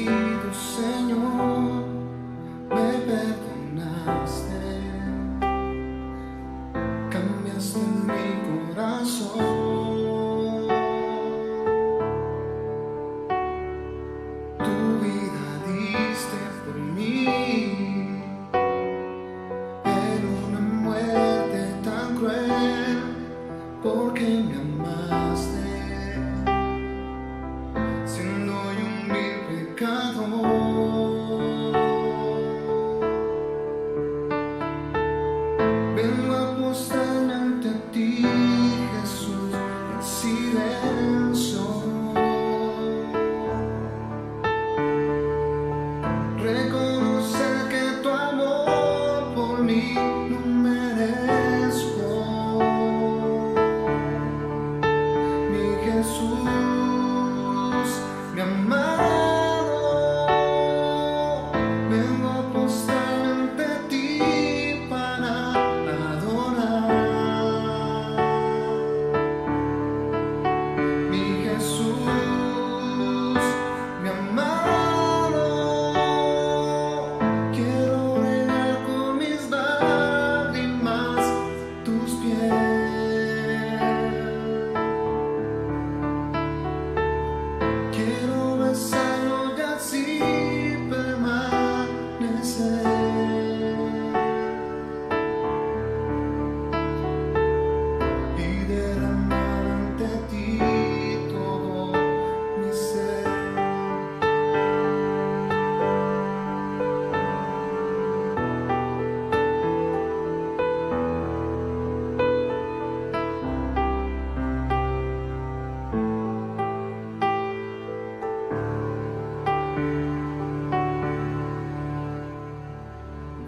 agradecido, Señor, me perdonaste, cambiaste mi corazón, tu vida diste por mí, en una muerte tan cruel, porque me amaste, siendo yo un vil pecador. Vengo a postrarme ante ti, Jesús, en silencio, reconocer que tu amor por mí no merezco. Mi Jesús, mi amado, vengo a postrarme ante ti para adorar. Mi Jesús, mi amado, quiero regar con mis lágrimas tus pies. Quiero besarlo y así permanecer y derramar ante ti todo mi ser.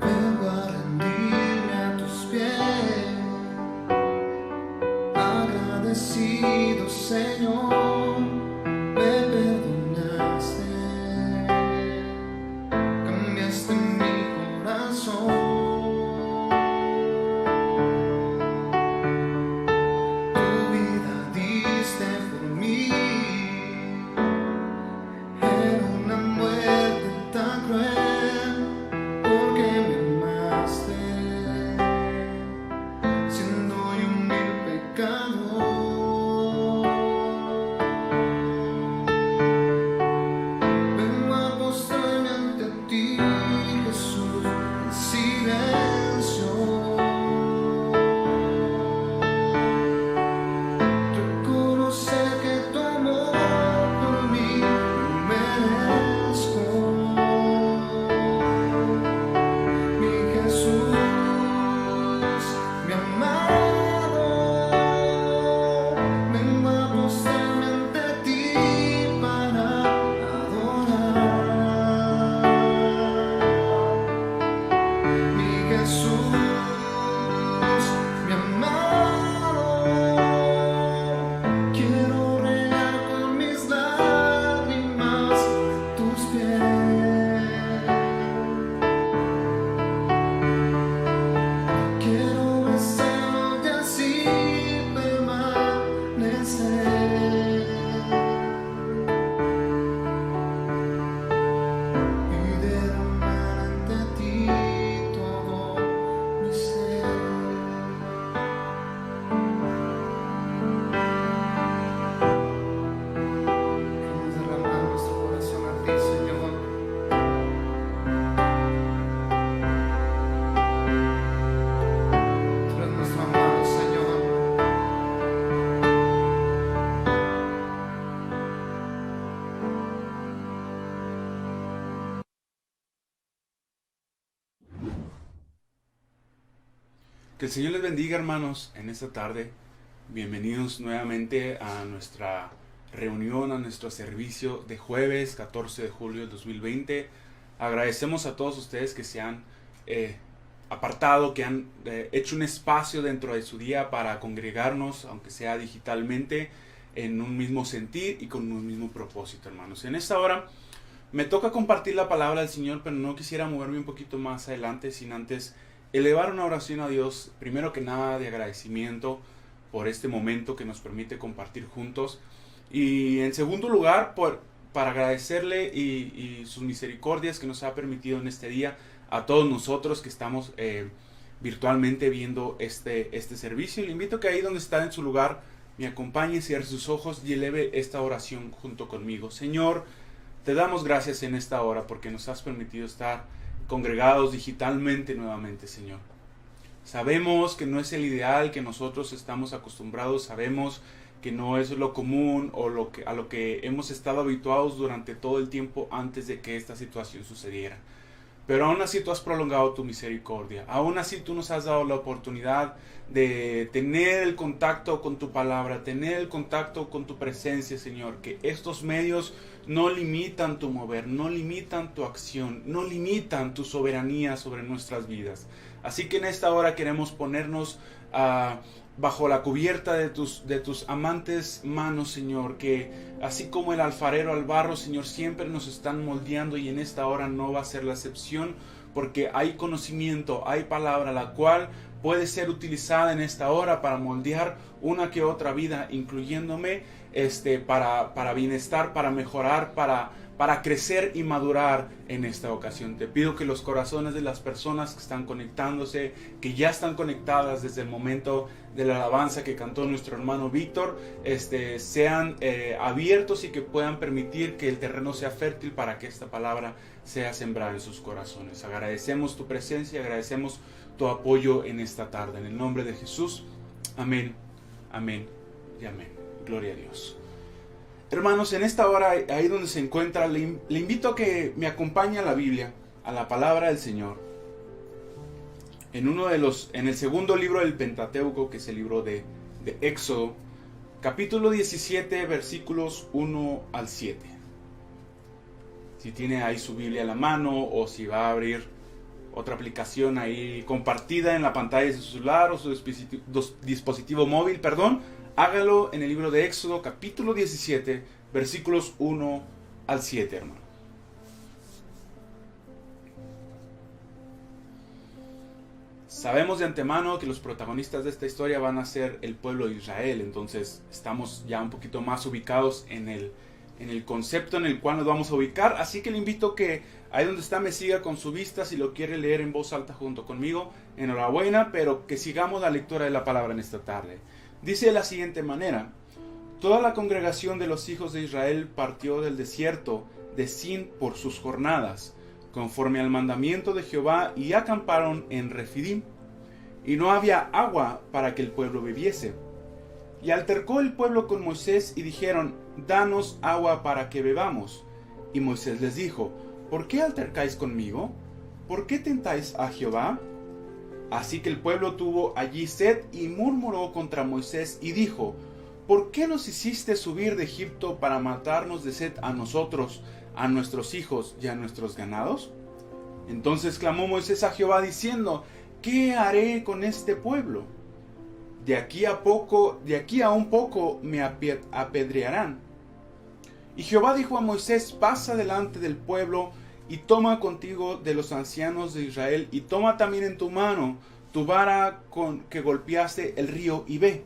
Vengo a rendirme a tus pies, agradecido, Señor, me perdonaste, cambiaste mi corazón, tu vida diste por mí, en una muerte tan cruel, porque me amaste, siendo yo un vil pecador. Vengo a postrarme ante ti, Jesús, en silencio, reconocer que tu amor por mí no merezco. Mi Jesús, mi amado, vengo a postrarme ante ti para adorar. Mi Jesús, mi amado, quiero regar con mis lágrimas tus pies. Quiero besarlo y así permanecer y derramar ante ti todo mi ser. Queremos derramar nuestro corazón a ti, Señor. Tú eres nuestro amado, Señor. Que el Señor les bendiga, hermanos, en esta tarde. Bienvenidos nuevamente a nuestra reunión, a nuestro servicio de jueves 14 de julio del 2020. Agradecemos a todos ustedes que se han apartado, que han hecho un espacio dentro de su día para congregarnos, aunque sea digitalmente, en un mismo sentir y con un mismo propósito, hermanos. En esta hora me toca compartir la palabra del Señor, pero no quisiera moverme un poquito más adelante sin antes elevar una oración a Dios, primero que nada de agradecimiento por este momento que nos permite compartir juntos, y en segundo lugar para agradecerle y sus misericordias que nos ha permitido en este día a todos nosotros que estamos virtualmente viendo este servicio. Y le invito a que ahí donde está en su lugar me acompañe, cierre sus ojos y eleve esta oración junto conmigo. Señor, te damos gracias en esta hora porque nos has permitido estar congregados digitalmente nuevamente, Señor. Sabemos que no es el ideal que nosotros estamos acostumbrados, sabemos que no es lo común o a lo que hemos estado habituados durante todo el tiempo antes de que esta situación sucediera. Pero aún así tú has prolongado tu misericordia, aún así tú nos has dado la oportunidad de tener el contacto con tu palabra, tener el contacto con tu presencia, Señor, que estos medios no limitan tu mover, no limitan tu acción, no limitan tu soberanía sobre nuestras vidas. Así que en esta hora queremos ponernos bajo la cubierta de tus amantes manos, Señor, que así como el alfarero al barro, Señor, siempre nos están moldeando y en esta hora no va a ser la excepción, porque hay conocimiento, hay palabra, la cual puede ser utilizada en esta hora para moldear una que otra vida, incluyéndome, para bienestar, para mejorar, para crecer y madurar en esta ocasión. Te pido que los corazones de las personas que están conectándose, que ya están conectadas desde el momento de la alabanza que cantó nuestro hermano Víctor, sean abiertos y que puedan permitir que el terreno sea fértil para que esta palabra sea sembrada en sus corazones. Agradecemos tu presencia, agradecemos tu apoyo en esta tarde. En el nombre de Jesús, amén, amén y amén. Gloria a Dios. Hermanos, en esta hora, ahí donde se encuentra, le invito a que me acompañe a la Biblia, a la palabra del Señor. En el segundo libro del Pentateuco, que es el libro de Éxodo, capítulo 17, versículos 1 al 7. Si tiene ahí su Biblia a la mano o si va a abrir otra aplicación ahí compartida en la pantalla de su celular o su dispositivo móvil, hágalo en el libro de Éxodo, capítulo 17, versículos 1 al 7, hermano. Sabemos de antemano que los protagonistas de esta historia van a ser el pueblo de Israel, entonces estamos ya un poquito más ubicados en el concepto en el cual nos vamos a ubicar, así que le invito que ahí donde está me siga con su vista, si lo quiere leer en voz alta junto conmigo, enhorabuena, pero que sigamos la lectura de la palabra en esta tarde. Dice de la siguiente manera: toda la congregación de los hijos de Israel partió del desierto de Sin por sus jornadas, conforme al mandamiento de Jehová, y acamparon en Refidim, y no había agua para que el pueblo bebiese. Y altercó el pueblo con Moisés y dijeron: danos agua para que bebamos. Y Moisés les dijo: ¿por qué altercáis conmigo? ¿Por qué tentáis a Jehová? Así que el pueblo tuvo allí sed y murmuró contra Moisés y dijo: ¿por qué nos hiciste subir de Egipto para matarnos de sed a nosotros, a nuestros hijos y a nuestros ganados? Entonces clamó Moisés a Jehová diciendo: ¿qué haré con este pueblo? De aquí a un poco me apedrearán. Y Jehová dijo a Moisés: pasa delante del pueblo y toma contigo de los ancianos de Israel, y toma también en tu mano tu vara con que golpeaste el río, y ve.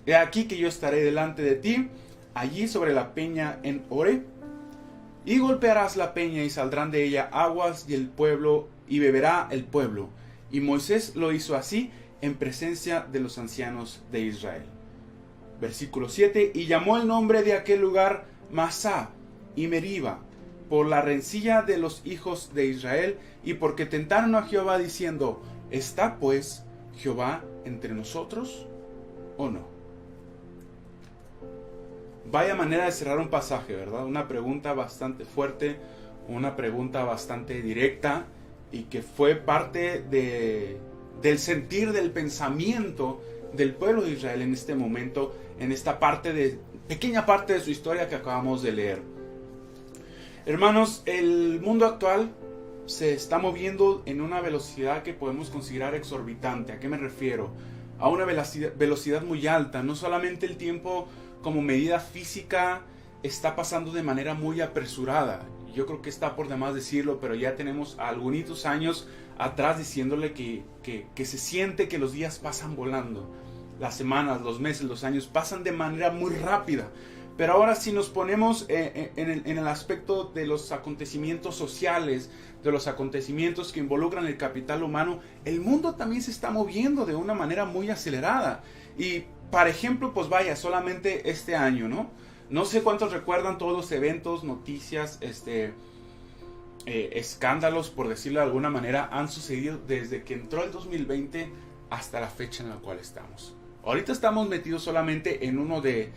He aquí que yo estaré delante de ti, allí sobre la peña en Horeb, y golpearás la peña, y saldrán de ella aguas, y beberá el pueblo. Y Moisés lo hizo así en presencia de los ancianos de Israel. Versículo 7: y llamó el nombre de aquel lugar Masá y Meriba, por la rencilla de los hijos de Israel, y porque tentaron a Jehová diciendo: ¿está pues Jehová entre nosotros o no? Vaya manera de cerrar un pasaje, ¿verdad? Una pregunta bastante fuerte, una pregunta bastante directa, y que fue parte del sentir, del pensamiento del pueblo de Israel en este momento, en esta pequeña parte de su historia que acabamos de leer. Hermanos, el mundo actual se está moviendo en una velocidad que podemos considerar exorbitante. ¿A qué me refiero? A una velocidad muy alta. No solamente el tiempo como medida física está pasando de manera muy apresurada. Yo creo que está por demás decirlo, pero ya tenemos algunos años atrás diciéndole que se siente que los días pasan volando. Las semanas, los meses, los años pasan de manera muy rápida. Pero ahora si nos ponemos en el aspecto de los acontecimientos sociales, de los acontecimientos que involucran el capital humano, el mundo también se está moviendo de una manera muy acelerada. Y, por ejemplo, pues vaya, solamente este año, ¿no? No sé cuántos recuerdan todos los eventos, noticias, escándalos, por decirlo de alguna manera, han sucedido desde que entró el 2020 hasta la fecha en la cual estamos. Ahorita estamos metidos solamente en uno de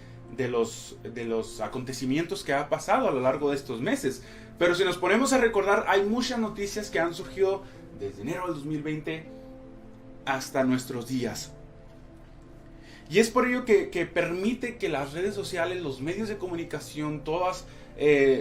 los acontecimientos que ha pasado a lo largo de estos meses. Pero si nos ponemos a recordar, hay muchas noticias que han surgido desde enero del 2020 hasta nuestros días. Y es por ello que permite que las redes sociales, los medios de comunicación, todos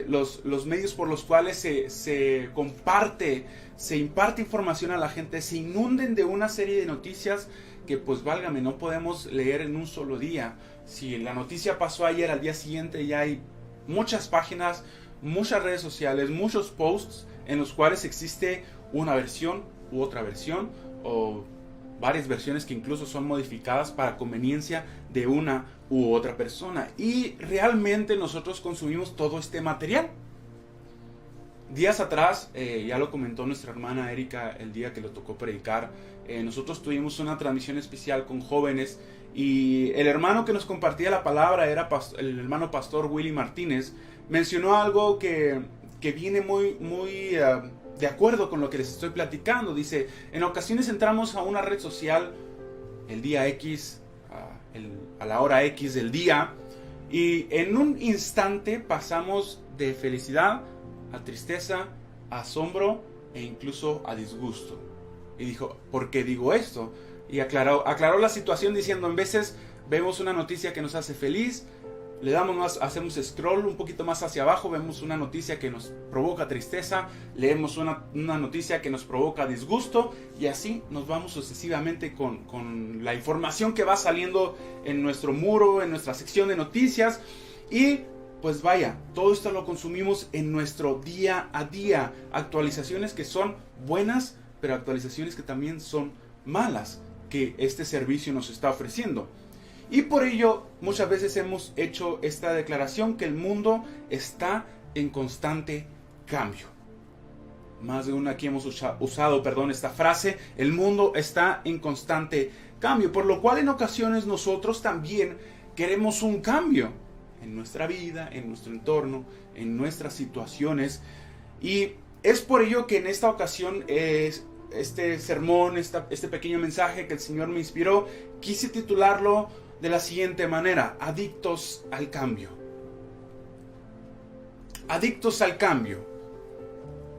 los medios por los cuales se comparte, se imparte información a la gente, se inunden de una serie de noticias que, pues válgame, no podemos leer en un solo día. Si la noticia pasó ayer, al día siguiente ya hay muchas páginas, muchas redes sociales, muchos posts en los cuales existe una versión u otra versión, o varias versiones que incluso son modificadas para conveniencia de una u otra persona. Y realmente nosotros consumimos todo este material. Días atrás, ya lo comentó nuestra hermana Erika el día que le tocó predicar, nosotros tuvimos una transmisión especial con jóvenes, y el hermano que nos compartía la palabra era el hermano pastor Willy Martínez. Mencionó algo que viene muy de acuerdo con lo que les estoy platicando. Dice, en ocasiones entramos a una red social el día X, a la hora X del día, y en un instante pasamos de felicidad a tristeza, a asombro e incluso a disgusto. Y dijo, ¿por qué digo esto? Y aclaró la situación diciendo, en veces vemos una noticia que nos hace feliz, le damos más, hacemos scroll un poquito más hacia abajo, vemos una noticia que nos provoca tristeza, leemos una noticia que nos provoca disgusto, y así nos vamos sucesivamente con la información que va saliendo en nuestro muro, en nuestra sección de noticias. Y pues vaya, todo esto lo consumimos en nuestro día a día, actualizaciones que son buenas, pero actualizaciones que también son malas, que este servicio nos está ofreciendo. Y por ello muchas veces hemos hecho esta declaración, que el mundo está en constante cambio. Más de una aquí hemos usado esta frase, el mundo está en constante cambio, por lo cual en ocasiones nosotros también queremos un cambio en nuestra vida, en nuestro entorno, en nuestras situaciones. Y es por ello que en esta ocasión este sermón, este pequeño mensaje que el Señor me inspiró, quise titularlo de la siguiente manera: adictos al cambio. Adictos al cambio.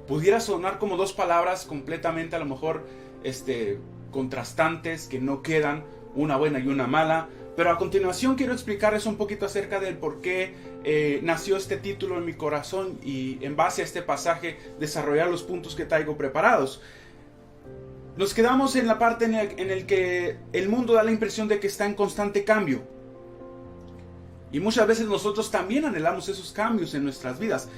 Pudiera sonar como dos palabras completamente a lo mejor contrastantes, que no quedan, una buena y una mala. Pero a continuación quiero explicarles un poquito acerca del por qué nació este título en mi corazón, y en base a este pasaje desarrollar los puntos que traigo preparados. Nos quedamos en la parte en el que el mundo da la impresión de que está en constante cambio. Y muchas veces nosotros también anhelamos esos cambios en nuestras vidas.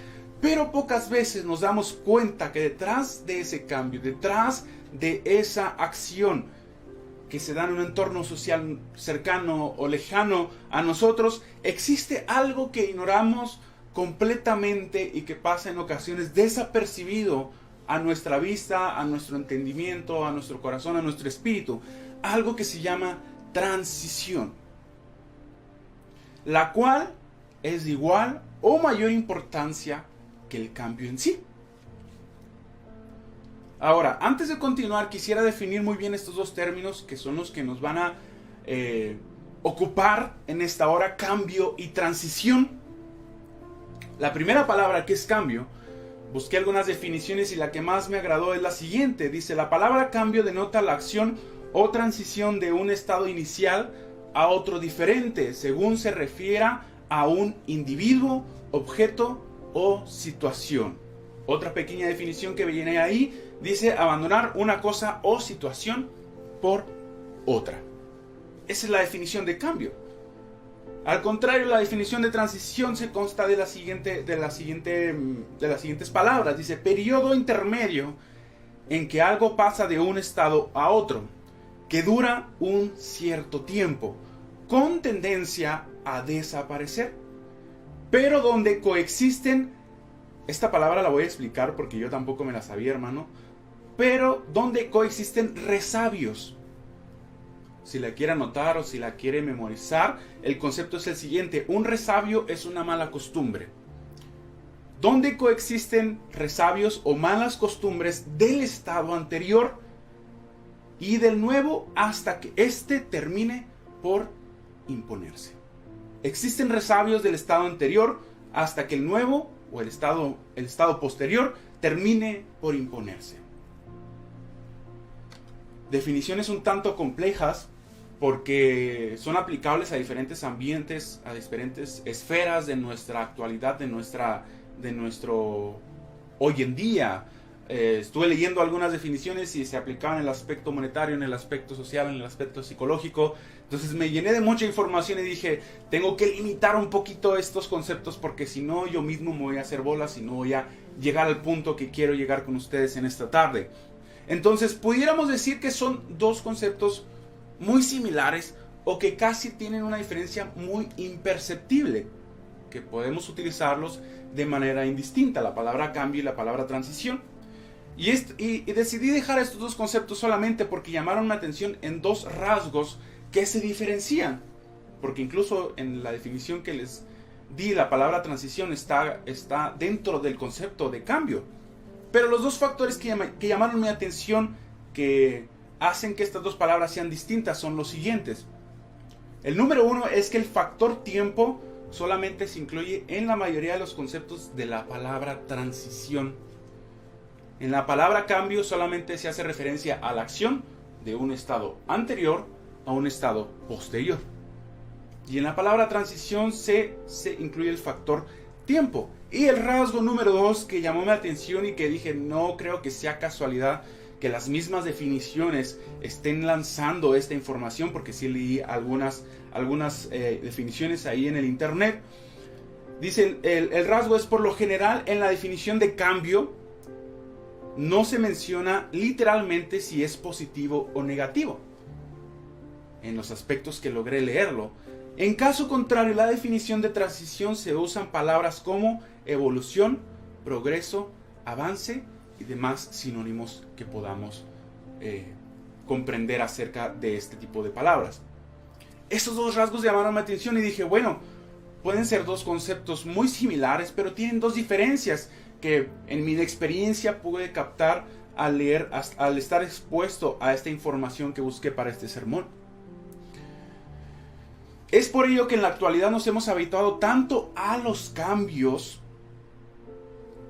Pero pocas veces nos damos cuenta que detrás de ese cambio, detrás de esa acción que se da en un entorno social cercano o lejano a nosotros, existe algo que ignoramos completamente y que pasa en ocasiones desapercibido a nuestra vista, a nuestro entendimiento, a nuestro corazón, a nuestro espíritu. Algo que se llama transición, la cual es de igual o mayor importancia que el cambio en sí. Ahora, antes de continuar, quisiera definir muy bien estos dos términos, que son los que nos van a ocupar en esta hora: cambio y transición. La primera palabra, que es cambio, busqué algunas definiciones y la que más me agradó es la siguiente. Dice, la palabra cambio denota la acción o transición de un estado inicial a otro diferente, según se refiera a un individuo, objeto o situación. Otra pequeña definición que viene ahí dice abandonar una cosa o situación por otra. Esa es la definición de cambio. Al contrario, la definición de transición se consta de las siguientes palabras. Dice, periodo intermedio en que algo pasa de un estado a otro, que dura un cierto tiempo, con tendencia a desaparecer. pero donde coexisten, esta palabra la voy a explicar porque yo tampoco me la sabía, hermano, pero donde coexisten resabios. Si la quiere anotar o si la quiere memorizar, el concepto es el siguiente: un resabio es una mala costumbre. Donde coexisten resabios o malas costumbres del estado anterior y del nuevo hasta que éste termine por imponerse. Existen resabios del estado anterior hasta que el nuevo o el estado posterior termine por imponerse. Definiciones un tanto complejas porque son aplicables a diferentes ambientes, a diferentes esferas de nuestra actualidad, de nuestro hoy en día. Estuve leyendo algunas definiciones y se aplicaban en el aspecto monetario, en el aspecto social, en el aspecto psicológico. Entonces me llené de mucha información y dije, tengo que limitar un poquito estos conceptos porque si no yo mismo me voy a hacer bolas y no voy a llegar al punto que quiero llegar con ustedes en esta tarde. Entonces pudiéramos decir que son dos conceptos muy similares o que casi tienen una diferencia muy imperceptible, que podemos utilizarlos de manera indistinta, la palabra cambio y la palabra transición. Y decidí dejar estos dos conceptos solamente porque llamaron mi atención en dos rasgos que se diferencian, porque incluso en la definición que les di, la palabra transición está dentro del concepto de cambio. Pero los dos factores que llamaron mi atención, que hacen que estas dos palabras sean distintas, son los siguientes. El número uno es que el factor tiempo solamente se incluye en la mayoría de los conceptos de la palabra transición. En la palabra cambio solamente se hace referencia a la acción de un estado anterior a un estado posterior. Y en la palabra transición se incluye el factor tiempo. Y el rasgo número 2 que llamó mi atención y que dije, no creo que sea casualidad que las mismas definiciones estén lanzando esta información, porque sí leí algunas definiciones ahí en el internet. Dice, el rasgo es: por lo general en la definición de cambio no se menciona literalmente si es positivo o negativo, en los aspectos que logré leerlo. En caso contrario, la definición de transición se usan palabras como evolución, progreso, avance y demás sinónimos que podamos comprender acerca de este tipo de palabras. Esos dos rasgos llamaron mi atención y dije, bueno, pueden ser dos conceptos muy similares, pero tienen dos diferencias que en mi experiencia pude captar al leer, al estar expuesto a esta información que busqué para este sermón. Es por ello que en la actualidad nos hemos habituado tanto a los cambios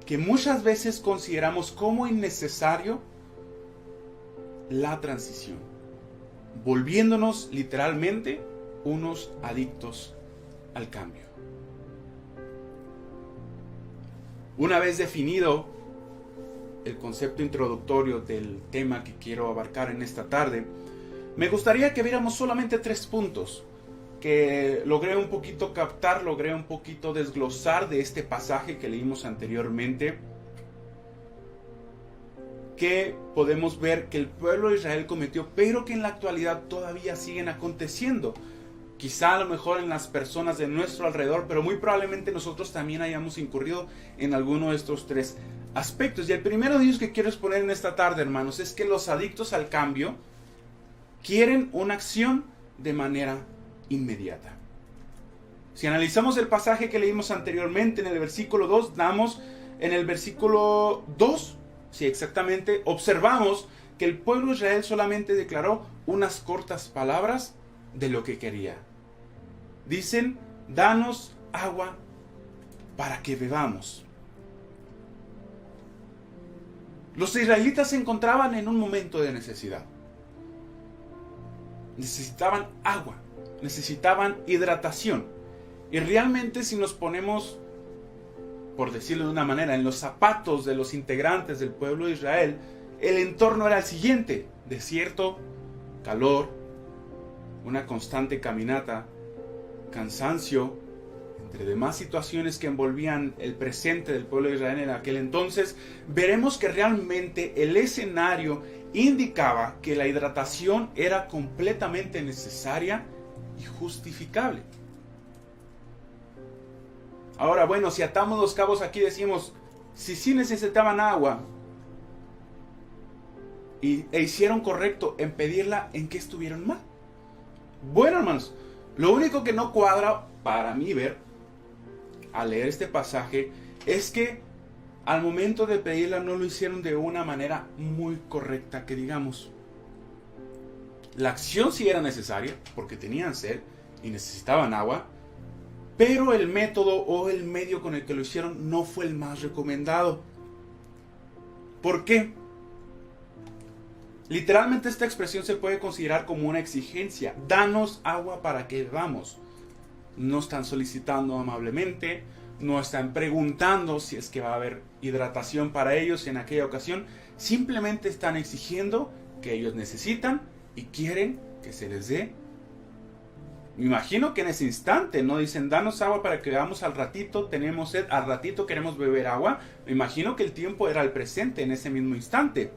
que muchas veces consideramos como innecesario la transición, volviéndonos literalmente unos adictos al cambio. Una vez definido el concepto introductorio del tema que quiero abarcar en esta tarde, me gustaría que viéramos solamente 3 puntos que logré un poquito captar, logré un poquito desglosar de este pasaje que leímos anteriormente, que podemos ver que el pueblo de Israel cometió, pero que en la actualidad todavía siguen aconteciendo. Quizá a lo mejor en las personas de nuestro alrededor, pero muy probablemente nosotros también hayamos incurrido en alguno de estos 3 aspectos. Y el primero de ellos que quiero exponer en esta tarde, hermanos, es que los adictos al cambio quieren una acción de manera inmediata. Si analizamos el pasaje que leímos anteriormente en el versículo 2, en el versículo 2, sí, exactamente, observamos que el pueblo de Israel solamente declaró unas cortas palabras de lo que quería. Dicen, danos agua para que bebamos. Los israelitas se encontraban en un momento de necesidad. Necesitaban agua, necesitaban hidratación. Y realmente si nos ponemos, por decirlo de una manera, en los zapatos de los integrantes del pueblo de Israel, el entorno era el siguiente: desierto, calor, una constante caminata, cansancio, entre demás situaciones que envolvían el presente del pueblo de Israel en aquel entonces. Veremos que realmente el escenario indicaba que la hidratación era completamente necesaria y justificable. Ahora, bueno, si atamos los cabos aquí decimos, si sí necesitaban agua e hicieron correcto en pedirla, ¿en qué estuvieron mal? Bueno, hermanos, lo único que no cuadra para mí ver al leer este pasaje es que al momento de pedirla no lo hicieron de una manera muy correcta, que digamos. La acción sí era necesaria porque tenían sed y necesitaban agua, pero el método o el medio con el que lo hicieron no fue el más recomendado. ¿Por qué? Literalmente esta expresión se puede considerar como una exigencia. Danos agua para que bebamos. No están solicitando amablemente, no están preguntando si es que va a haber hidratación para ellos en aquella ocasión. Simplemente están exigiendo que ellos necesitan y quieren que se les dé. Me imagino que en ese instante no dicen, danos agua para que bebamos al ratito, tenemos sed, al ratito queremos beber agua. Me imagino que el tiempo era el presente en ese mismo instante.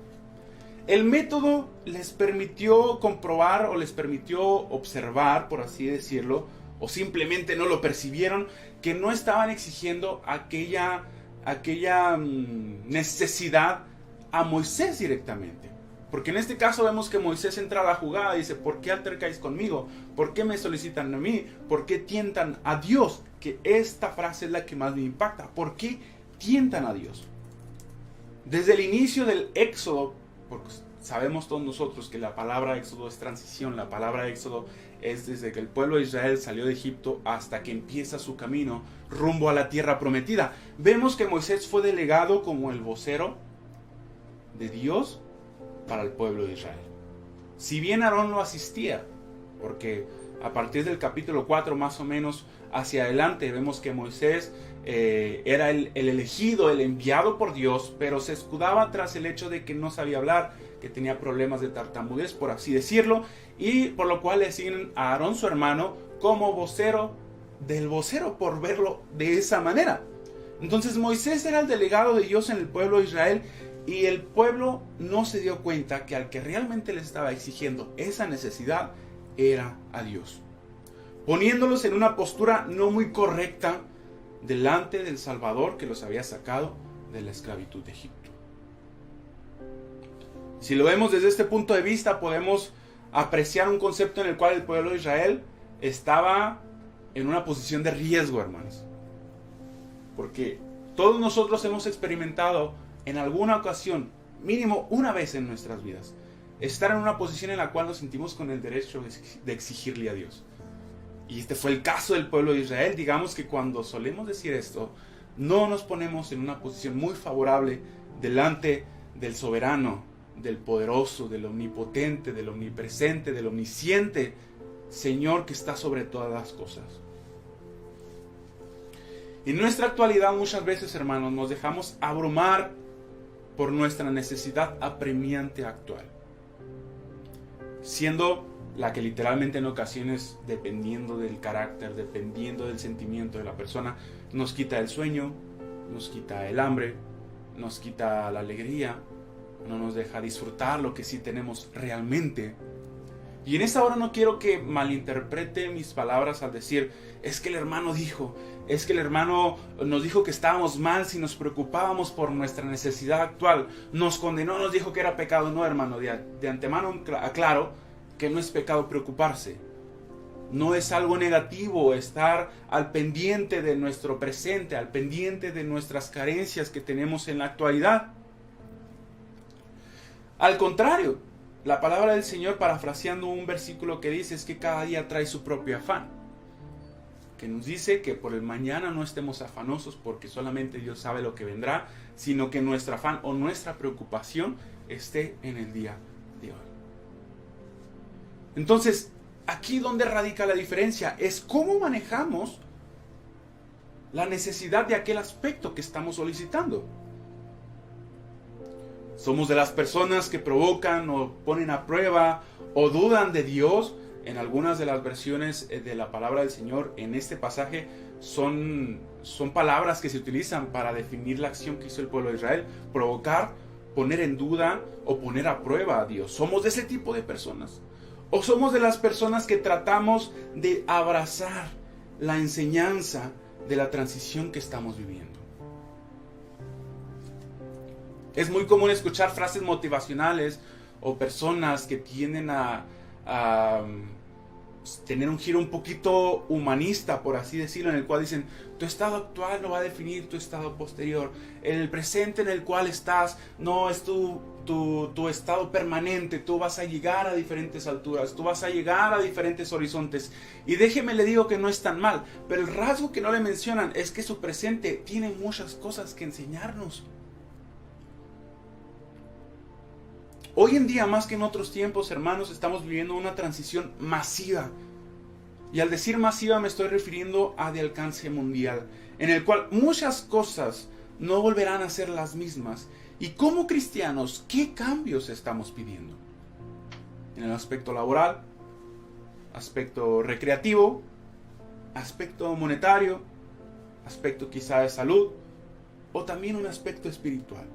El método les permitió comprobar o les permitió observar, por así decirlo, o simplemente no lo percibieron, que no estaban exigiendo aquella necesidad a Moisés directamente. Porque en este caso vemos que Moisés entra a la jugada y dice, ¿por qué altercáis conmigo? ¿Por qué me solicitan a mí? ¿Por qué tientan a Dios? Que esta frase es la que más me impacta. ¿Por qué tientan a Dios? Desde el inicio del Éxodo, porque sabemos todos nosotros que la palabra Éxodo es transición, la palabra Éxodo es desde que el pueblo de Israel salió de Egipto hasta que empieza su camino rumbo a la tierra prometida. Vemos que Moisés fue delegado como el vocero de Dios para el pueblo de Israel. Si bien Aarón lo asistía, porque a partir del capítulo 4 más o menos hacia adelante vemos que Moisés era el elegido, el enviado por Dios, pero se escudaba tras el hecho de que no sabía hablar, que tenía problemas de tartamudez, por así decirlo, y por lo cual le asignan a Aarón, su hermano, como vocero del vocero, por verlo de esa manera. Entonces Moisés era el delegado de Dios en el pueblo de Israel, y el pueblo no se dio cuenta que al que realmente le estaba exigiendo esa necesidad era a Dios, poniéndolos en una postura no muy correcta delante del Salvador que los había sacado de la esclavitud de Egipto. Si lo vemos desde este punto de vista, podemos apreciar un concepto en el cual el pueblo de Israel estaba en una posición de riesgo, hermanos. Porque todos nosotros hemos experimentado en alguna ocasión, mínimo una vez en nuestras vidas, estar en una posición en la cual nos sentimos con el derecho de exigirle a Dios. Y este fue el caso del pueblo de Israel. Digamos que cuando solemos decir esto, no nos ponemos en una posición muy favorable delante del soberano, del poderoso, del omnipotente, del omnipresente, del omnisciente Señor que está sobre todas las cosas. En nuestra actualidad muchas veces, hermanos, nos dejamos abrumar por nuestra necesidad apremiante actual, siendo la que literalmente en ocasiones, dependiendo del carácter, dependiendo del sentimiento de la persona, nos quita el sueño, nos quita el hambre, nos quita la alegría, no nos deja disfrutar lo que sí tenemos realmente. Y en esta hora no quiero que malinterprete mis palabras al decir, es que el hermano dijo, es que el hermano nos dijo que estábamos mal si nos preocupábamos por nuestra necesidad actual, nos condenó, nos dijo que era pecado. No, hermano, de antemano aclaro que no es pecado preocuparse. No es algo negativo estar al pendiente de nuestro presente, al pendiente de nuestras carencias que tenemos en la actualidad. Al contrario, la palabra del Señor, parafraseando un versículo que dice, es que cada día trae su propio afán. Que nos dice que por el mañana no estemos afanosos porque solamente Dios sabe lo que vendrá, sino que nuestro afán o nuestra preocupación esté en el día de hoy. Entonces, aquí donde radica la diferencia es cómo manejamos la necesidad de aquel aspecto que estamos solicitando. Somos de las personas que provocan o ponen a prueba o dudan de Dios. En algunas de las versiones de la palabra del Señor en este pasaje son palabras que se utilizan para definir la acción que hizo el pueblo de Israel: provocar, poner en duda o poner a prueba a Dios. ¿Somos de ese tipo de personas? ¿O somos de las personas que tratamos de abrazar la enseñanza, de la transición que estamos viviendo. Es muy común escuchar frases motivacionales o personas que tienden a tener un giro un poquito humanista, por así decirlo, en el cual dicen: tu estado actual no va a definir tu estado posterior. El presente en el cual estás no es tu estado permanente. Tú vas a llegar a diferentes alturas, tú vas a llegar a diferentes horizontes. Y déjeme le digo que no es tan mal, pero el rasgo que no le mencionan es que su presente tiene muchas cosas que enseñarnos. Hoy en día, más que en otros tiempos, hermanos, estamos viviendo una transición masiva. Y al decir masiva me estoy refiriendo a de alcance mundial, en el cual muchas cosas no volverán a ser las mismas. Y como cristianos, ¿qué cambios estamos pidiendo? En el aspecto laboral, aspecto recreativo, aspecto monetario, aspecto quizá de salud, o también un aspecto espiritual.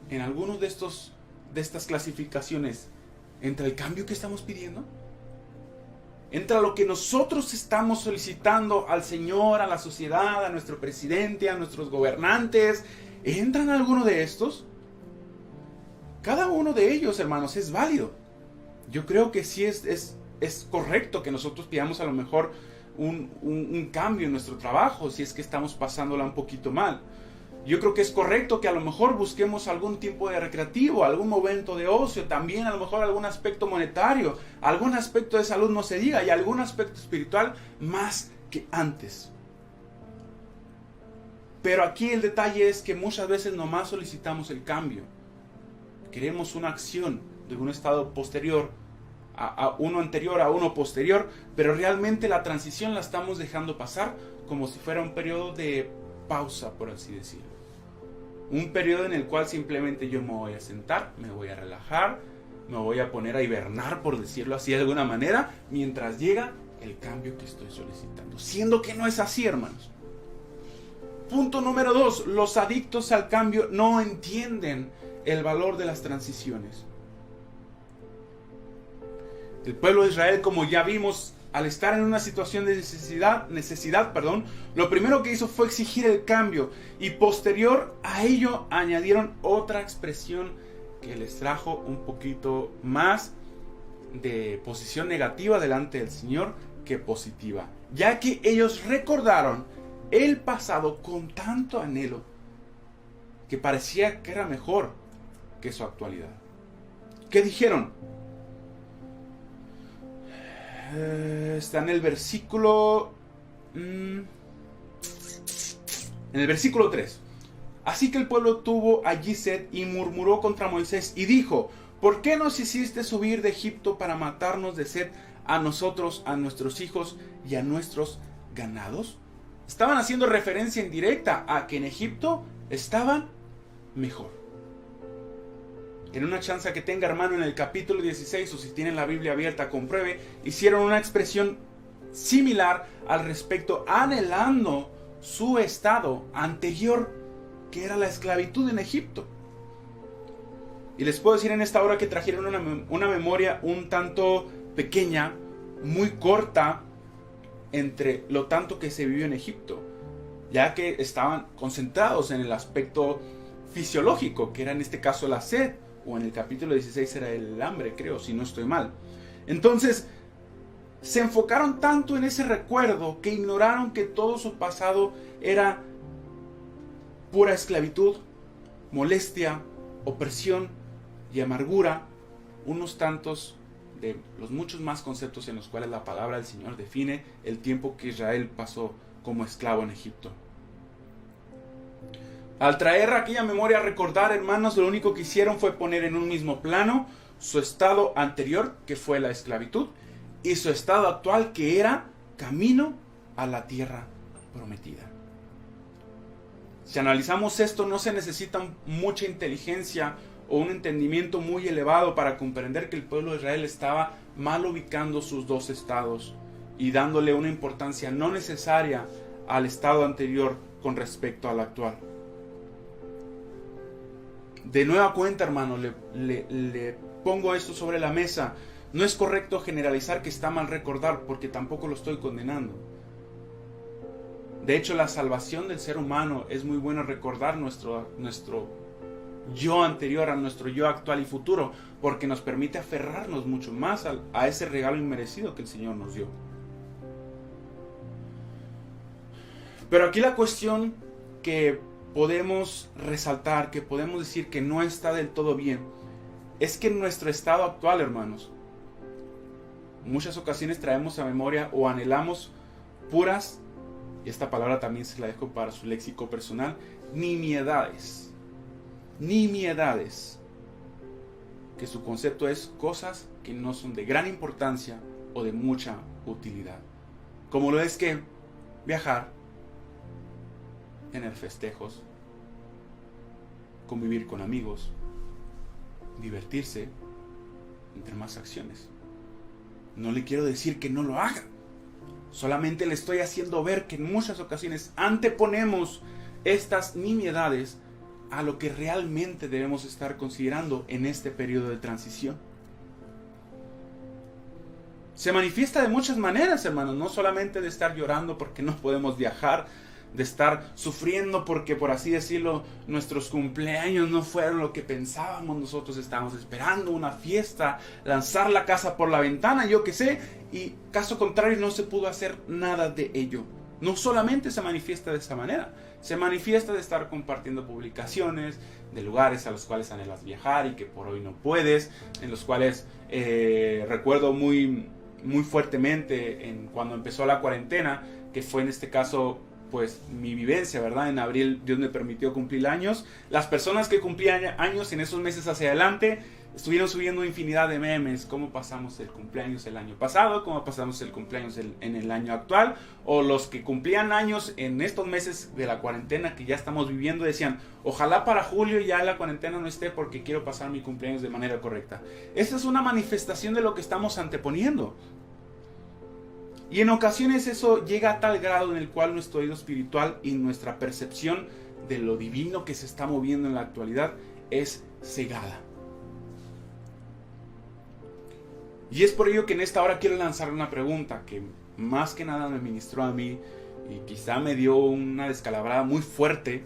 En algunos de estas clasificaciones, ¿entra el cambio que estamos pidiendo? ¿Entra lo que nosotros estamos solicitando al Señor, a la sociedad, a nuestro presidente, a nuestros gobernantes? ¿Entra en alguno de estos? Cada uno de ellos, hermanos, es válido. Yo creo que sí es correcto que nosotros pidamos a lo mejor un cambio en nuestro trabajo, si es que estamos pasándola un poquito mal. Yo creo que es correcto que a lo mejor busquemos algún tiempo de recreativo, algún momento de ocio, también a lo mejor algún aspecto monetario, algún aspecto de salud no se diga, y algún aspecto espiritual más que antes. Pero aquí el detalle es que muchas veces nomás solicitamos el cambio. Queremos una acción de un estado posterior a uno anterior, a uno posterior, pero realmente la transición la estamos dejando pasar como si fuera un periodo de pausa, por así decirlo. Un periodo en el cual simplemente yo me voy a sentar, me voy a relajar, me voy a poner a hibernar, por decirlo así de alguna manera, mientras llega el cambio que estoy solicitando. Siendo que no es así, hermanos. Punto número 2. Los adictos al cambio no entienden el valor de las transiciones. El pueblo de Israel, como ya vimos, al estar en una situación de necesidad, lo primero que hizo fue exigir el cambio, y posterior a ello añadieron otra expresión que les trajo un poquito más de posición negativa delante del Señor que positiva, ya que ellos recordaron el pasado con tanto anhelo que parecía que era mejor que su actualidad. ¿Qué dijeron? Está en el versículo 3. Así que el pueblo tuvo allí sed y murmuró contra Moisés y dijo: ¿por qué nos hiciste subir de Egipto para matarnos de sed a nosotros, a nuestros hijos y a nuestros ganados? Estaban haciendo referencia indirecta a que en Egipto estaban mejor. En una chance que tenga, hermano, en el capítulo 16, o si tienen la Biblia abierta, compruebe, hicieron una expresión similar al respecto, anhelando su estado anterior, que era la esclavitud en Egipto. Y les puedo decir en esta hora que trajeron una memoria un tanto pequeña, muy corta, entre lo tanto que se vivió en Egipto, ya que estaban concentrados en el aspecto fisiológico, que era en este caso la sed, o en el capítulo 16 era el hambre, creo, si no estoy mal. Entonces, se enfocaron tanto en ese recuerdo que ignoraron que todo su pasado era pura esclavitud, molestia, opresión y amargura, unos tantos de los muchos más conceptos en los cuales la palabra del Señor define el tiempo que Israel pasó como esclavo en Egipto. Al traer aquella memoria a recordar, hermanos, lo único que hicieron fue poner en un mismo plano su estado anterior, que fue la esclavitud, y su estado actual, que era camino a la tierra prometida. Si analizamos esto, no se necesita mucha inteligencia o un entendimiento muy elevado para comprender que el pueblo de Israel estaba mal ubicando sus dos estados y dándole una importancia no necesaria al estado anterior con respecto al actual. De nueva cuenta, hermano, le pongo esto sobre la mesa. No es correcto generalizar que está mal recordar, porque tampoco lo estoy condenando. De hecho, la salvación del ser humano es muy bueno recordar nuestro yo anterior a nuestro yo actual y futuro, porque nos permite aferrarnos mucho más a ese regalo inmerecido que el Señor nos dio. Pero aquí la cuestión que podemos resaltar, que podemos decir que no está del todo bien, es que en nuestro estado actual, hermanos, en muchas ocasiones traemos a memoria o anhelamos puras, y esta palabra también se la dejo para su léxico personal, nimiedades. Nimiedades. Que su concepto es cosas que no son de gran importancia o de mucha utilidad. Como lo es que viajar, tener festejos, convivir con amigos, divertirse, entre más acciones. No le quiero decir que no lo haga. Solamente le estoy haciendo ver que en muchas ocasiones anteponemos estas nimiedades a lo que realmente debemos estar considerando en este periodo de transición. Se manifiesta de muchas maneras, hermanos, no solamente de estar llorando porque no podemos viajar, de estar sufriendo porque, por así decirlo, nuestros cumpleaños no fueron lo que pensábamos. Nosotros estábamos esperando una fiesta, lanzar la casa por la ventana, yo qué sé, y caso contrario no se pudo hacer nada de ello. No solamente se manifiesta de esa manera, se manifiesta de estar compartiendo publicaciones de lugares a los cuales anhelas viajar y que por hoy no puedes, en los cuales recuerdo muy fuertemente cuando empezó la cuarentena, que fue en este caso pues mi vivencia, ¿verdad? En abril Dios me permitió cumplir años. Las personas que cumplían años en esos meses hacia adelante estuvieron subiendo infinidad de memes, cómo pasamos el cumpleaños el año pasado, cómo pasamos el cumpleaños en el año actual, o los que cumplían años en estos meses de la cuarentena que ya estamos viviendo decían, ojalá para julio ya la cuarentena no esté porque quiero pasar mi cumpleaños de manera correcta. Esta es una manifestación de lo que estamos anteponiendo. Y en ocasiones eso llega a tal grado en el cual nuestro oído espiritual y nuestra percepción de lo divino que se está moviendo en la actualidad es cegada. Y es por ello que en esta hora quiero lanzar una pregunta que más que nada me ministró a mí y quizá me dio una descalabrada muy fuerte,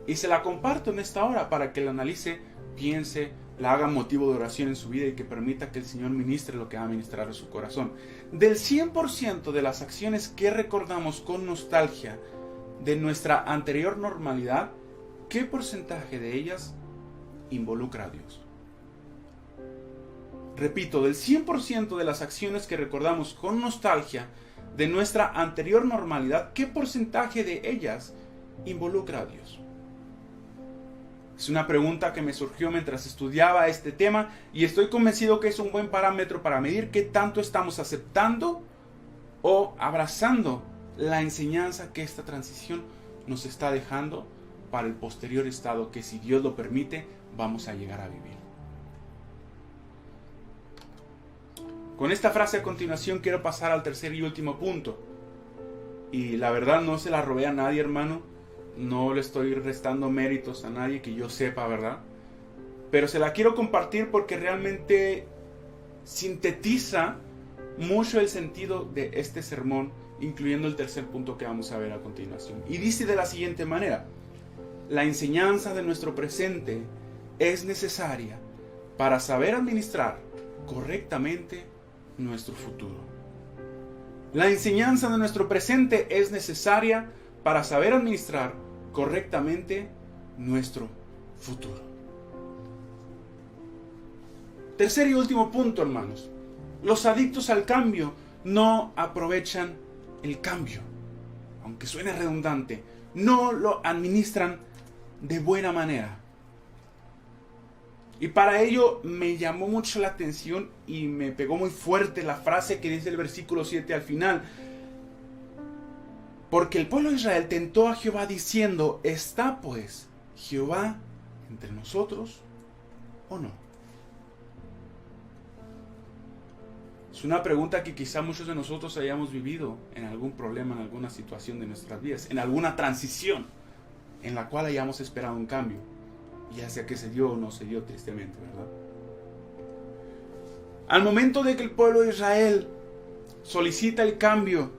y se la comparto en esta hora para que la analice, piense, la haga motivo de oración en su vida y que permita que el Señor ministre lo que va a ministrar a su corazón. Del 100% de las acciones que recordamos con nostalgia de nuestra anterior normalidad, ¿qué porcentaje de ellas involucra a Dios? Repito, del 100% de las acciones que recordamos con nostalgia de nuestra anterior normalidad, ¿qué porcentaje de ellas involucra a Dios? Es una pregunta que me surgió mientras estudiaba este tema y estoy convencido que es un buen parámetro para medir qué tanto estamos aceptando o abrazando la enseñanza que esta transición nos está dejando para el posterior estado que, si Dios lo permite, vamos a llegar a vivir. Con esta frase a continuación quiero pasar al tercer y último punto. Y la verdad no se la robé a nadie, hermano. No le estoy restando méritos a nadie que yo sepa, ¿verdad? Pero se la quiero compartir porque realmente sintetiza mucho el sentido de este sermón, incluyendo el tercer punto que vamos a ver a continuación. Y dice de la siguiente manera: la enseñanza de nuestro presente es necesaria para saber administrar correctamente nuestro futuro. La enseñanza de nuestro presente es necesaria para saber administrar correctamente nuestro futuro. Tercer y último punto, hermanos. Los adictos al cambio no aprovechan el cambio. Aunque suene redundante, no lo administran de buena manera. Y para ello me llamó mucho la atención y me pegó muy fuerte la frase que dice el versículo 7 al final. Porque el pueblo de Israel tentó a Jehová diciendo: ¿está pues Jehová entre nosotros o no? Es una pregunta que quizá muchos de nosotros hayamos vivido en algún problema, en alguna situación de nuestras vidas, en alguna transición en la cual hayamos esperado un cambio, ya sea que se dio o no se dio, tristemente, ¿verdad? Al momento de que el pueblo de Israel solicita el cambio,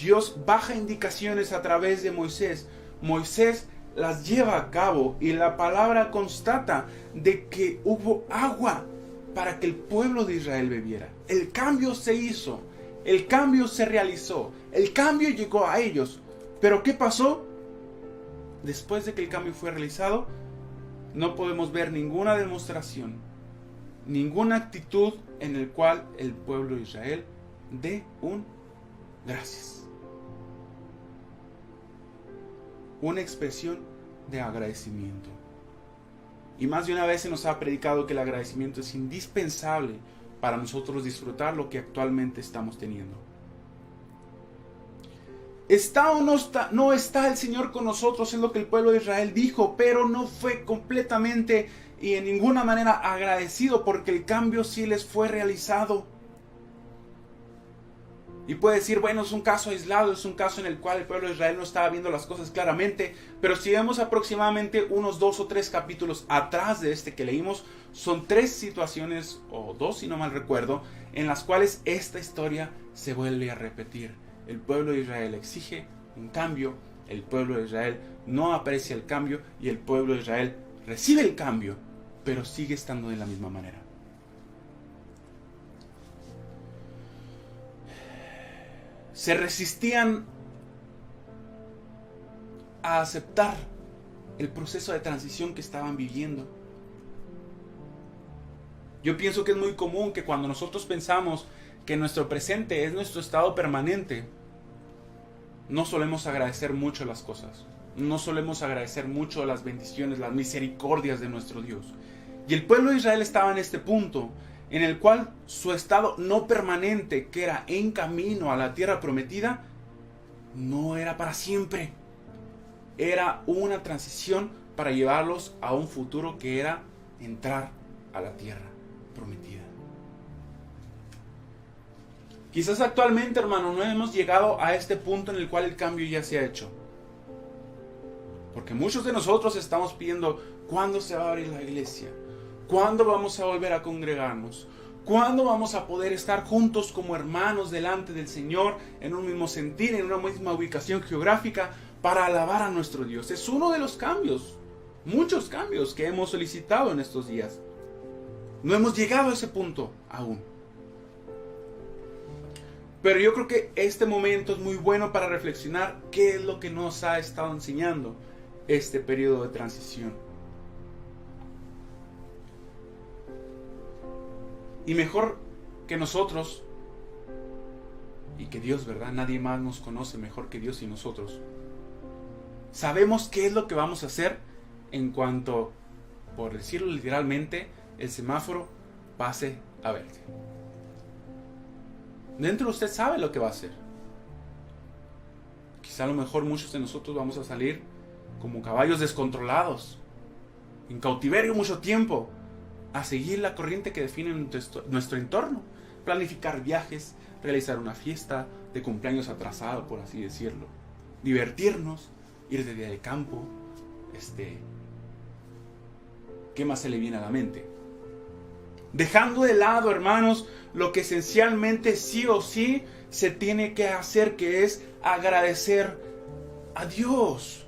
Dios baja indicaciones a través de Moisés. Moisés las lleva a cabo y la palabra constata de que hubo agua para que el pueblo de Israel bebiera. El cambio se hizo, el cambio se realizó, el cambio llegó a ellos. Pero ¿qué pasó? Después de que el cambio fue realizado, no podemos ver ninguna demostración, ninguna actitud en el cual el pueblo de Israel dé un gracias. Una expresión de agradecimiento. Y más de una vez se nos ha predicado que el agradecimiento es indispensable para nosotros disfrutar lo que actualmente estamos teniendo. ¿Está o no está el Señor con nosotros? Es lo que el pueblo de Israel dijo, pero no fue completamente y en ninguna manera agradecido porque el cambio sí les fue realizado. Y puede decir, bueno, es un caso aislado, es un caso en el cual el pueblo de Israel no estaba viendo las cosas claramente, pero si vemos aproximadamente unos 2 o 3 capítulos atrás de este que leímos, son 3 situaciones, o 2 si no mal recuerdo, en las cuales esta historia se vuelve a repetir. El pueblo de Israel exige un cambio, el pueblo de Israel no aprecia el cambio y el pueblo de Israel recibe el cambio, pero sigue estando de la misma manera. Se resistían a aceptar el proceso de transición que estaban viviendo. Yo pienso que es muy común que cuando nosotros pensamos que nuestro presente es nuestro estado permanente, no solemos agradecer mucho las cosas, no solemos agradecer mucho las bendiciones, las misericordias de nuestro Dios. Y el pueblo de Israel estaba en este punto, en el cual su estado no permanente, que era en camino a la tierra prometida, no era para siempre. Era una transición para llevarlos a un futuro que era entrar a la tierra prometida. Quizás actualmente, hermano, no hemos llegado a este punto en el cual el cambio ya se ha hecho. Porque muchos de nosotros estamos pidiendo, ¿cuándo se va a abrir la iglesia? ¿Cuándo vamos a volver a congregarnos? ¿Cuándo vamos a poder estar juntos como hermanos delante del Señor en un mismo sentir, en una misma ubicación geográfica para alabar a nuestro Dios? Es uno de los cambios, muchos cambios que hemos solicitado en estos días. No hemos llegado a ese punto aún. Pero yo creo que este momento es muy bueno para reflexionar qué es lo que nos ha estado enseñando este periodo de transición. Y mejor que nosotros, y que Dios, ¿verdad? Nadie más nos conoce mejor que Dios y nosotros. Sabemos qué es lo que vamos a hacer en cuanto, por decirlo literalmente, el semáforo pase a verde. Dentro de usted sabe lo que va a hacer. Quizá a lo mejor muchos de nosotros vamos a salir como caballos descontrolados, en cautiverio mucho tiempo, a seguir la corriente que define nuestro entorno, planificar viajes, realizar una fiesta de cumpleaños atrasado, por así decirlo, divertirnos, ir de día de campo, ¿qué más se le viene a la mente? Dejando de lado, hermanos, lo que esencialmente sí o sí se tiene que hacer, que es agradecer a Dios,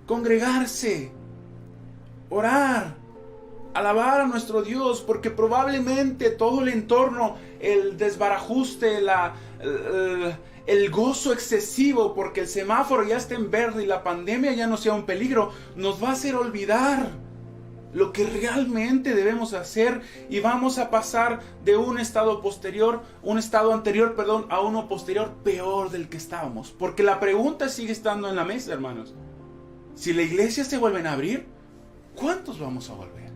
congregarse, orar, alabar a nuestro Dios, porque probablemente todo el entorno, el desbarajuste, el gozo excesivo, porque el semáforo ya está en verde y la pandemia ya no sea un peligro, nos va a hacer olvidar lo que realmente debemos hacer y vamos a pasar de un estado anterior, a uno posterior peor del que estábamos. Porque la pregunta sigue estando en la mesa, hermanos. Si la iglesia se vuelve a abrir, ¿cuántos vamos a volver?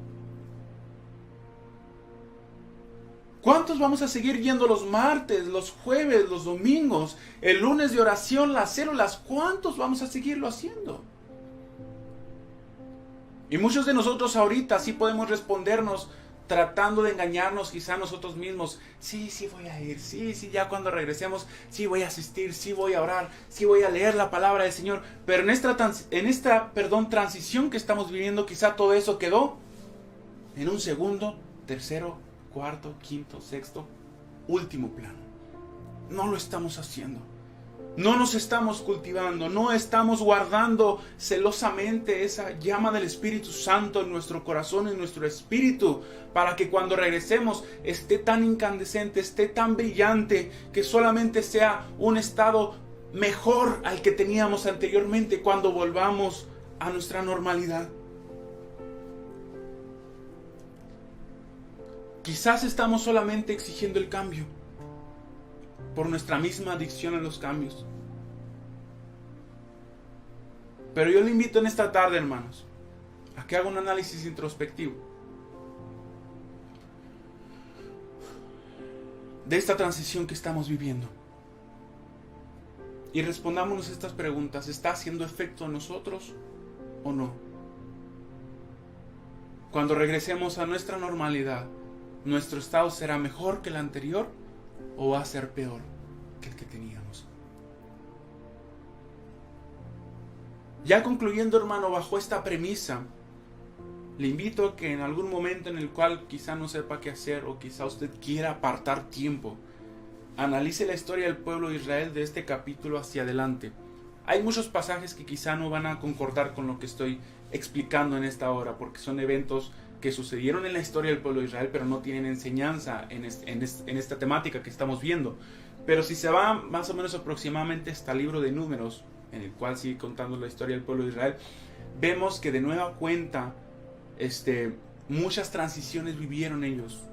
¿Cuántos vamos a seguir yendo los martes, los jueves, los domingos, el lunes de oración, las células? ¿Cuántos vamos a seguirlo haciendo? Y muchos de nosotros ahorita sí podemos respondernos tratando de engañarnos quizá nosotros mismos. Sí voy a ir, sí, ya cuando regresemos, sí voy a asistir, sí voy a orar, sí voy a leer la palabra del Señor. Pero en esta transición que estamos viviendo, quizá todo eso quedó en un segundo, tercero, cuarto, quinto, sexto, último plano. No lo estamos haciendo. No nos estamos cultivando, no estamos guardando celosamente esa llama del Espíritu Santo en nuestro corazón, en nuestro espíritu, para que cuando regresemos esté tan incandescente, esté tan brillante, que solamente sea un estado mejor al que teníamos anteriormente cuando volvamos a nuestra normalidad. Quizás estamos solamente exigiendo el cambio por nuestra misma adicción a los cambios. Pero yo le invito en esta tarde, hermanos, a que haga un análisis introspectivo de esta transición que estamos viviendo. Y respondámonos estas preguntas. ¿Está haciendo efecto en nosotros o no? Cuando regresemos a nuestra normalidad, ¿nuestro estado será mejor que el anterior o va a ser peor que el que teníamos? Ya concluyendo, hermano, bajo esta premisa, le invito a que en algún momento en el cual quizá no sepa qué hacer o quizá usted quiera apartar tiempo, analice la historia del pueblo de Israel de este capítulo hacia adelante. Hay muchos pasajes que quizá no van a concordar con lo que estoy explicando en esta hora, porque son eventos que sucedieron en la historia del pueblo de Israel, pero no tienen enseñanza en esta temática que estamos viendo. Pero si se va más o menos aproximadamente hasta el libro de Números, en el cual sigue contando la historia del pueblo de Israel, vemos que de nueva cuenta muchas transiciones vivieron ellos,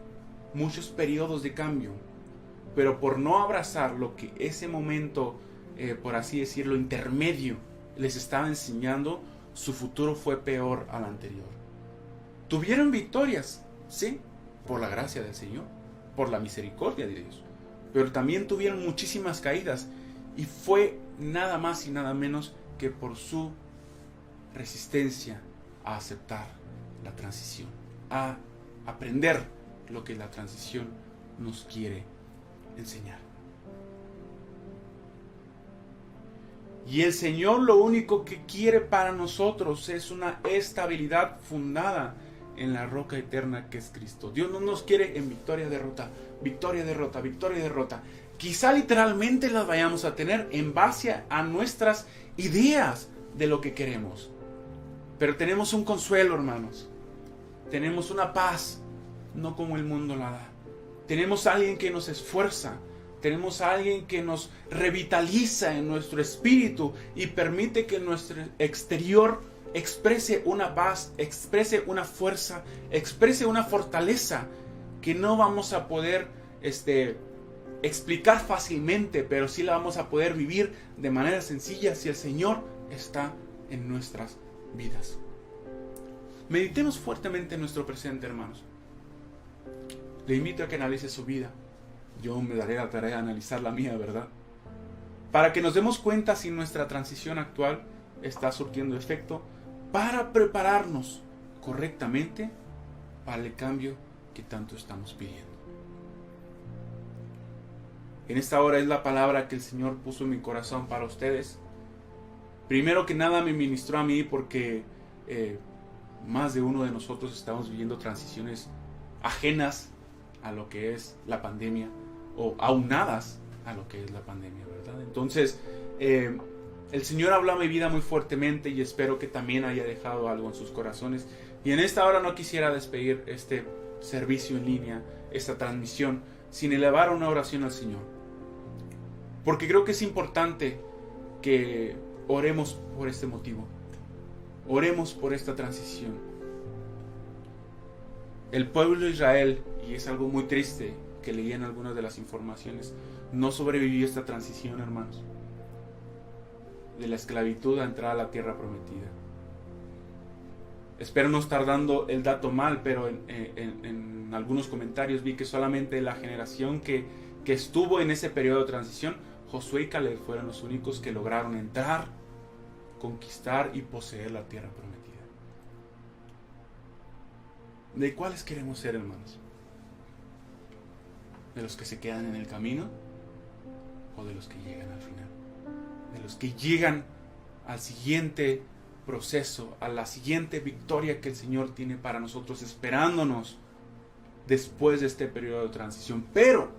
muchos periodos de cambio, pero por no abrazar lo que ese momento, por así decirlo, intermedio les estaba enseñando, su futuro fue peor al anterior. Tuvieron victorias, sí, por la gracia del Señor, por la misericordia de Dios, pero también tuvieron muchísimas caídas, y fue nada más y nada menos que por su resistencia a aceptar la transición, a aprender lo que la transición nos quiere enseñar. Y el Señor lo único que quiere para nosotros es una estabilidad fundada en la roca eterna que es Cristo. Dios no nos quiere en victoria, derrota, victoria, derrota, victoria, derrota. Quizá literalmente las vayamos a tener en base a nuestras ideas de lo que queremos. Pero tenemos un consuelo, hermanos. Tenemos una paz, no como el mundo la da. Tenemos a alguien que nos esfuerza. Tenemos a alguien que nos revitaliza en nuestro espíritu y permite que nuestro exterior exprese una paz, exprese una fuerza, exprese una fortaleza que no vamos a poder explicar fácilmente, pero sí la vamos a poder vivir de manera sencilla si el Señor está en nuestras vidas. Meditemos fuertemente en nuestro presente, hermanos. Le invito a que analice su vida. Yo me daré la tarea de analizar la mía, ¿verdad? Para que nos demos cuenta si nuestra transición actual está surtiendo efecto, para prepararnos correctamente para el cambio que tanto estamos pidiendo. En esta hora es la palabra que el Señor puso en mi corazón para ustedes. Primero que nada me ministró a mí porque más de uno de nosotros estamos viviendo transiciones ajenas a lo que es la pandemia o aunadas a lo que es la pandemia, ¿verdad? Entonces, el Señor habló a mi vida muy fuertemente y espero que también haya dejado algo en sus corazones. Y en esta hora no quisiera despedir este servicio en línea, esta transmisión, sin elevar una oración al Señor. Porque creo que es importante que oremos por este motivo. Oremos por esta transición. El pueblo de Israel, y es algo muy triste que leí en algunas de las informaciones, no sobrevivió esta transición, hermanos, de la esclavitud a entrar a la tierra prometida. Espero no estar dando el dato mal, pero en algunos comentarios vi que solamente la generación que estuvo en ese periodo de transición, Josué y Caleb, fueron los únicos que lograron entrar, conquistar y poseer la tierra prometida. ¿De cuáles queremos ser, hermanos? ¿De los que se quedan en el camino o de los que llegan al final? De los que llegan al siguiente proceso, a la siguiente victoria que el Señor tiene para nosotros, esperándonos después de este periodo de transición, pero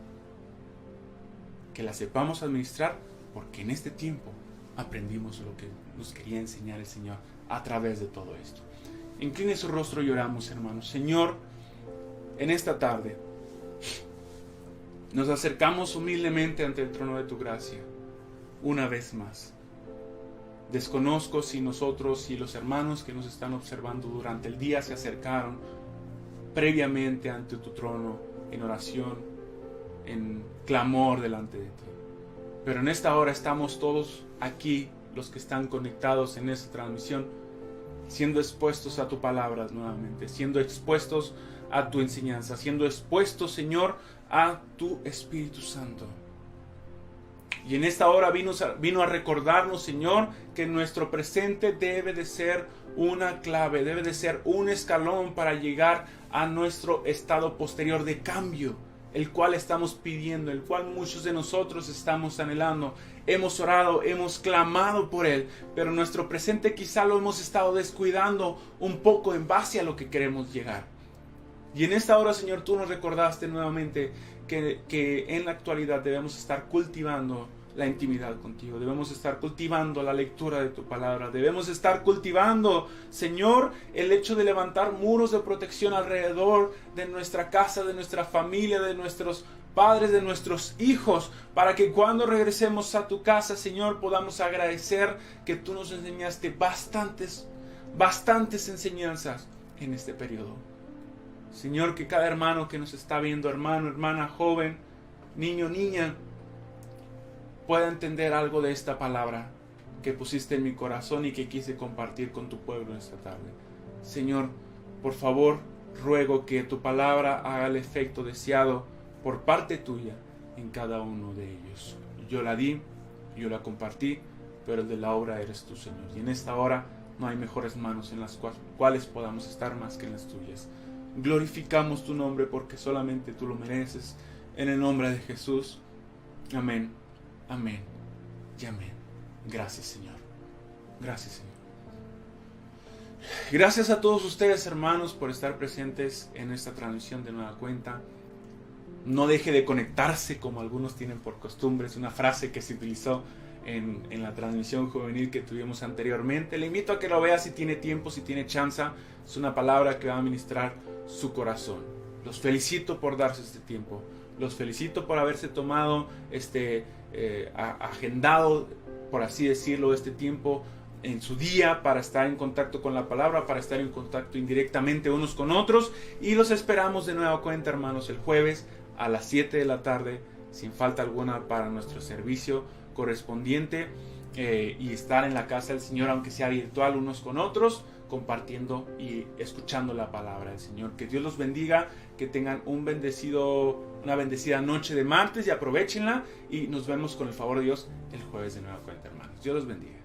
que la sepamos administrar porque en este tiempo aprendimos lo que nos quería enseñar el Señor a través de todo esto. Incline su rostro y oramos, hermanos. Señor, en esta tarde nos acercamos humildemente ante el trono de tu gracia una vez más. Desconozco si nosotros y los hermanos que nos están observando durante el día se acercaron previamente ante tu trono en oración, en clamor delante de ti. Pero en esta hora estamos todos aquí, los que están conectados en esta transmisión, siendo expuestos a tu palabra nuevamente, siendo expuestos a tu enseñanza, siendo expuestos, Señor, a tu Espíritu Santo. Y en esta hora vino a recordarnos, Señor, que nuestro presente debe de ser una clave, debe de ser un escalón para llegar a nuestro estado posterior de cambio, el cual estamos pidiendo, el cual muchos de nosotros estamos anhelando. Hemos orado, hemos clamado por él, pero nuestro presente quizá lo hemos estado descuidando un poco en base a lo que queremos llegar. Y en esta hora, Señor, tú nos recordaste nuevamente que en la actualidad debemos estar cultivando la intimidad contigo, debemos estar cultivando la lectura de tu palabra, debemos estar cultivando, Señor, el hecho de levantar muros de protección alrededor de nuestra casa, de nuestra familia, de nuestros padres, de nuestros hijos, para que cuando regresemos a tu casa, Señor, podamos agradecer que tú nos enseñaste bastantes enseñanzas en este periodo. Señor, que cada hermano que nos está viendo, hermano, hermana, joven, niño, niña, pueda entender algo de esta palabra que pusiste en mi corazón y que quise compartir con tu pueblo esta tarde. Señor, por favor, ruego que tu palabra haga el efecto deseado por parte tuya en cada uno de ellos. Yo la di, yo la compartí, pero el de la obra eres tú, Señor. Y en esta hora no hay mejores manos en las cuales podamos estar más que en las tuyas. Glorificamos tu nombre porque solamente tú lo mereces. En el nombre de Jesús. Amén, amén y amén. Gracias, Señor. Gracias, Señor. Gracias a todos ustedes, hermanos, por estar presentes en esta transmisión de nueva cuenta. No deje de conectarse como algunos tienen por costumbre. Es una frase que se utilizó en la transmisión juvenil que tuvimos anteriormente. Le invito a que lo vea si tiene tiempo, si tiene chance. Es una palabra que va a ministrar su corazón. Los felicito por darse este tiempo. Los felicito por haberse tomado agendado, por así decirlo, este tiempo en su día para estar en contacto con la palabra, para estar en contacto indirectamente unos con otros. Y los esperamos de nueva cuenta, hermanos, el jueves a las 7 de la tarde, sin falta alguna, para nuestro servicio correspondiente y estar en la casa del Señor, aunque sea virtual, unos con otros, compartiendo y escuchando la palabra del Señor. Que Dios los bendiga, que tengan una bendecida noche de martes y aprovechenla, y nos vemos con el favor de Dios el jueves de nueva cuenta, hermanos. Dios los bendiga.